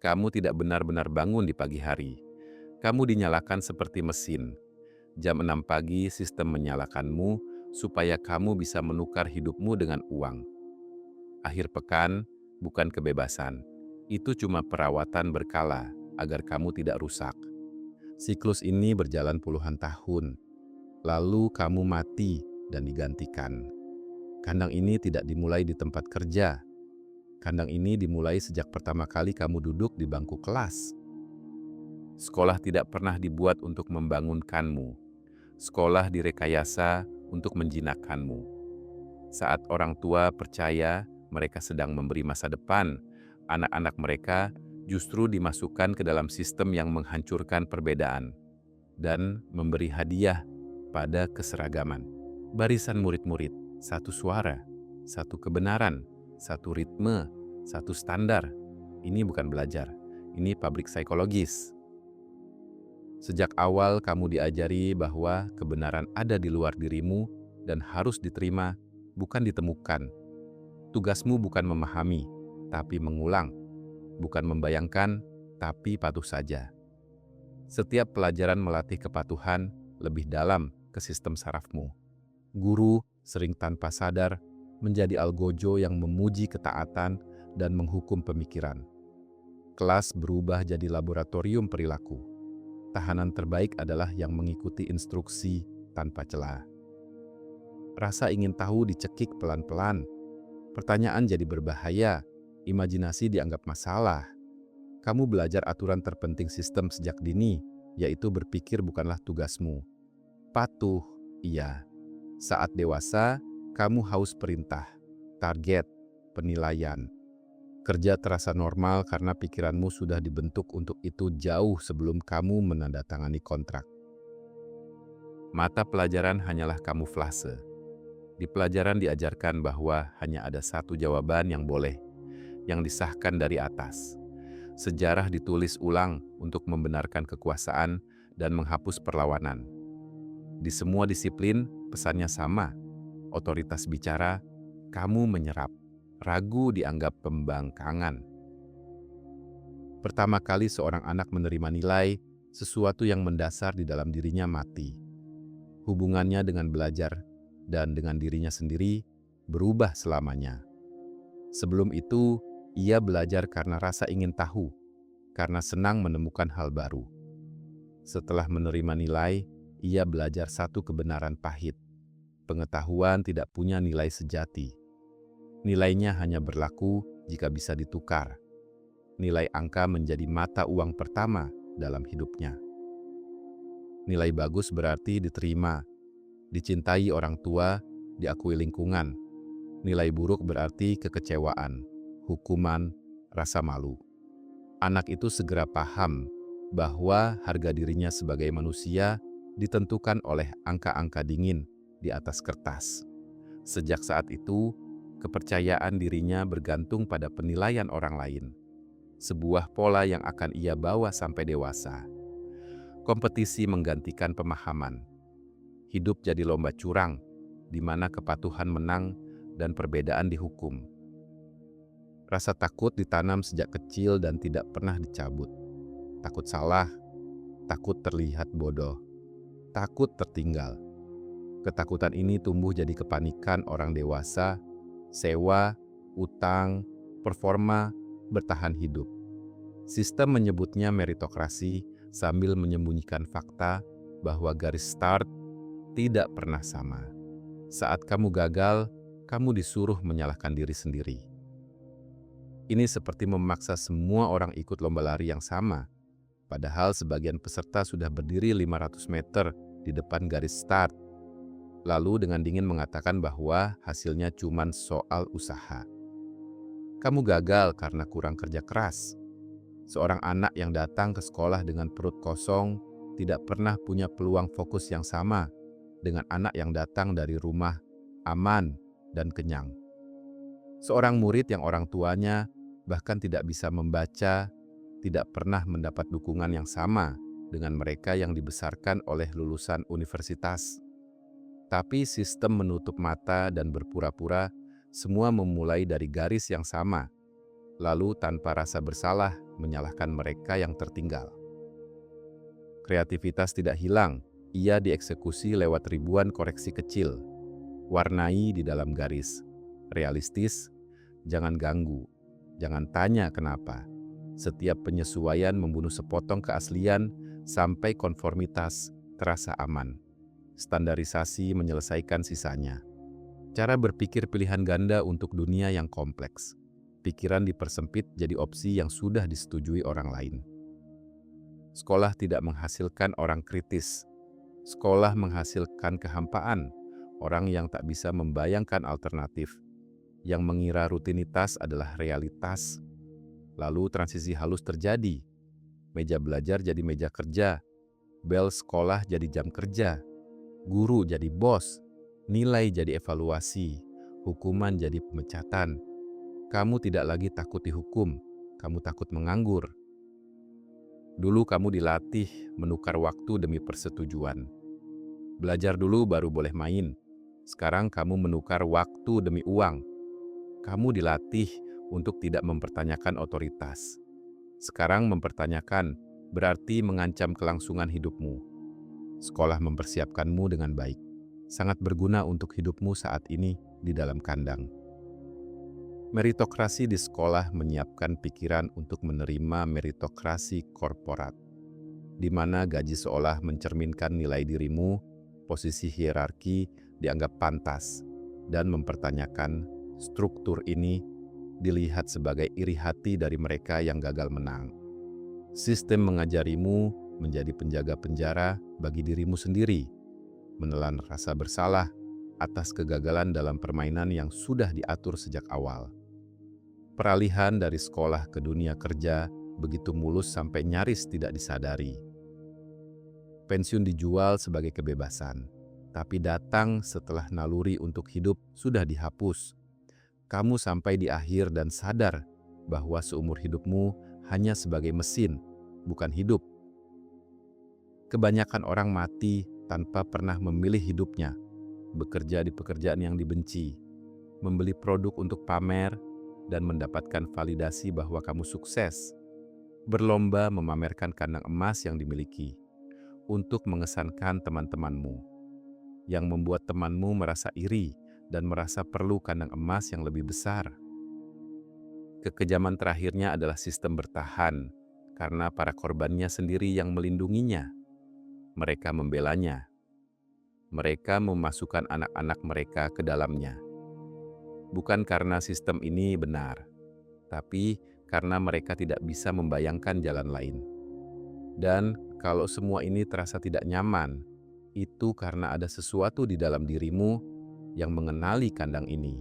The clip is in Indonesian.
Kamu tidak benar-benar bangun di pagi hari. Kamu dinyalakan seperti mesin. Jam 6 pagi sistem menyalakanmu supaya kamu bisa menukar hidupmu dengan uang. Akhir pekan bukan kebebasan. Itu cuma perawatan berkala agar kamu tidak rusak. Siklus ini berjalan puluhan tahun. Lalu kamu mati dan digantikan. Kandang ini tidak dimulai di tempat kerja. Kandang ini dimulai sejak pertama kali kamu duduk di bangku kelas. Sekolah tidak pernah dibuat untuk membangunkanmu. Sekolah direkayasa untuk menjinakkanmu. Saat orang tua percaya mereka sedang memberi masa depan, anak-anak mereka justru dimasukkan ke dalam sistem yang menghancurkan perbedaan dan memberi hadiah pada keseragaman. Barisan murid-murid, satu suara, satu kebenaran, satu ritme, satu standar. Ini bukan belajar, ini pabrik psikologis. Sejak awal kamu diajari bahwa kebenaran ada di luar dirimu dan harus diterima, bukan ditemukan. Tugasmu bukan memahami, tapi mengulang. Bukan membayangkan, tapi patuh saja. Setiap pelajaran melatih kepatuhan lebih dalam ke sistem sarafmu. Guru sering tanpa sadar menjadi algojo yang memuji ketaatan dan menghukum pemikiran. Kelas berubah jadi laboratorium perilaku. Tahanan terbaik adalah yang mengikuti instruksi tanpa celah. Rasa ingin tahu dicekik pelan-pelan. Pertanyaan jadi berbahaya. Imajinasi dianggap masalah. Kamu belajar aturan terpenting sistem sejak dini, yaitu berpikir bukanlah tugasmu. Patuh, iya. Saat dewasa, kamu haus perintah, target, penilaian. Kerja terasa normal karena pikiranmu sudah dibentuk untuk itu jauh sebelum kamu menandatangani kontrak. Mata pelajaran hanyalah kamuflase. Di pelajaran diajarkan bahwa hanya ada satu jawaban yang boleh, yang disahkan dari atas. Sejarah ditulis ulang untuk membenarkan kekuasaan dan menghapus perlawanan. Di semua disiplin, pesannya sama. Otoritas bicara, kamu menyerap. Ragu dianggap pembangkangan. Pertama kali seorang anak menerima nilai, sesuatu yang mendasar di dalam dirinya mati. Hubungannya dengan belajar dan dengan dirinya sendiri berubah selamanya. Sebelum itu, ia belajar karena rasa ingin tahu, karena senang menemukan hal baru. Setelah menerima nilai, ia belajar satu kebenaran pahit. Pengetahuan tidak punya nilai sejati. Nilainya hanya berlaku jika bisa ditukar. Nilai angka menjadi mata uang pertama dalam hidupnya. Nilai bagus berarti diterima, dicintai orang tua, diakui lingkungan. Nilai buruk berarti kekecewaan, hukuman, rasa malu. Anak itu segera paham bahwa harga dirinya sebagai manusia ditentukan oleh angka-angka dingin di atas kertas. Sejak saat itu, kepercayaan dirinya bergantung pada penilaian orang lain. Sebuah pola yang akan ia bawa sampai dewasa. Kompetisi menggantikan pemahaman. Hidup jadi lomba curang, di mana kepatuhan menang dan perbedaan dihukum. Rasa takut ditanam sejak kecil dan tidak pernah dicabut. Takut salah, takut terlihat bodoh, takut tertinggal. Ketakutan ini tumbuh jadi kepanikan orang dewasa, sewa, utang, performa, bertahan hidup. Sistem menyebutnya meritokrasi sambil menyembunyikan fakta bahwa garis start tidak pernah sama. Saat kamu gagal, kamu disuruh menyalahkan diri sendiri. Ini seperti memaksa semua orang ikut lomba lari yang sama, padahal sebagian peserta sudah berdiri 500 meter di depan garis start. Lalu dengan dingin mengatakan bahwa hasilnya cuma soal usaha. Kamu gagal karena kurang kerja keras. Seorang anak yang datang ke sekolah dengan perut kosong tidak pernah punya peluang fokus yang sama dengan anak yang datang dari rumah aman dan kenyang. Seorang murid yang orang tuanya bahkan tidak bisa membaca, tidak pernah mendapat dukungan yang sama dengan mereka yang dibesarkan oleh lulusan universitas. Tapi sistem menutup mata dan berpura-pura semua memulai dari garis yang sama. lalu tanpa rasa bersalah menyalahkan mereka yang tertinggal. Kreativitas tidak hilang, ia dieksekusi lewat ribuan koreksi kecil. Warnai di dalam garis. Realistis, jangan ganggu, jangan tanya kenapa. Setiap penyesuaian membunuh sepotong keaslian sampai konformitas terasa aman. Standarisasi menyelesaikan sisanya. Cara berpikir pilihan ganda untuk dunia yang kompleks. Pikiran dipersempit jadi opsi yang sudah disetujui orang lain. Sekolah tidak menghasilkan orang kritis. Sekolah menghasilkan kehampaan, orang yang tak bisa membayangkan alternatif, yang mengira rutinitas adalah realitas. Lalu transisi halus terjadi. Meja belajar jadi meja kerja, bel sekolah jadi jam kerja, guru jadi bos, nilai jadi evaluasi, hukuman jadi pemecatan. Kamu tidak lagi takut dihukum, kamu takut menganggur. Dulu kamu dilatih menukar waktu demi persetujuan. Belajar dulu baru boleh main. Sekarang kamu menukar waktu demi uang. Kamu dilatih untuk tidak mempertanyakan otoritas. Sekarang mempertanyakan berarti mengancam kelangsungan hidupmu. Sekolah mempersiapkanmu dengan baik. Sangat berguna untuk hidupmu saat ini di dalam kandang. Meritokrasi di sekolah menyiapkan pikiran untuk menerima meritokrasi korporat, di mana gaji seolah mencerminkan nilai dirimu, posisi hierarki dianggap pantas, dan mempertanyakan struktur ini dilihat sebagai iri hati dari mereka yang gagal menang. Sistem mengajarimu menjadi penjaga penjara bagi dirimu sendiri, menelan rasa bersalah atas kegagalan dalam permainan yang sudah diatur sejak awal. Peralihan dari sekolah ke dunia kerja begitu mulus sampai nyaris tidak disadari. Pensiun dijual sebagai kebebasan, tapi datang setelah naluri untuk hidup sudah dihapus. Kamu sampai di akhir dan sadar bahwa seumur hidupmu hanya sebagai mesin, bukan hidup. Kebanyakan orang mati tanpa pernah memilih hidupnya, bekerja di pekerjaan yang dibenci, membeli produk untuk pamer, dan mendapatkan validasi bahwa kamu sukses, berlomba memamerkan kandang emas yang dimiliki, untuk mengesankan teman-temanmu, yang membuat temanmu merasa iri dan merasa perlu kandang emas yang lebih besar. Kekejaman terakhirnya adalah sistem bertahan, karena para korbannya sendiri yang melindunginya. Mereka membelanya. Mereka memasukkan anak-anak mereka ke dalamnya. Bukan karena sistem ini benar, tapi karena mereka tidak bisa membayangkan jalan lain. Dan kalau semua ini terasa tidak nyaman, itu karena ada sesuatu di dalam dirimu yang mengenali kandang ini.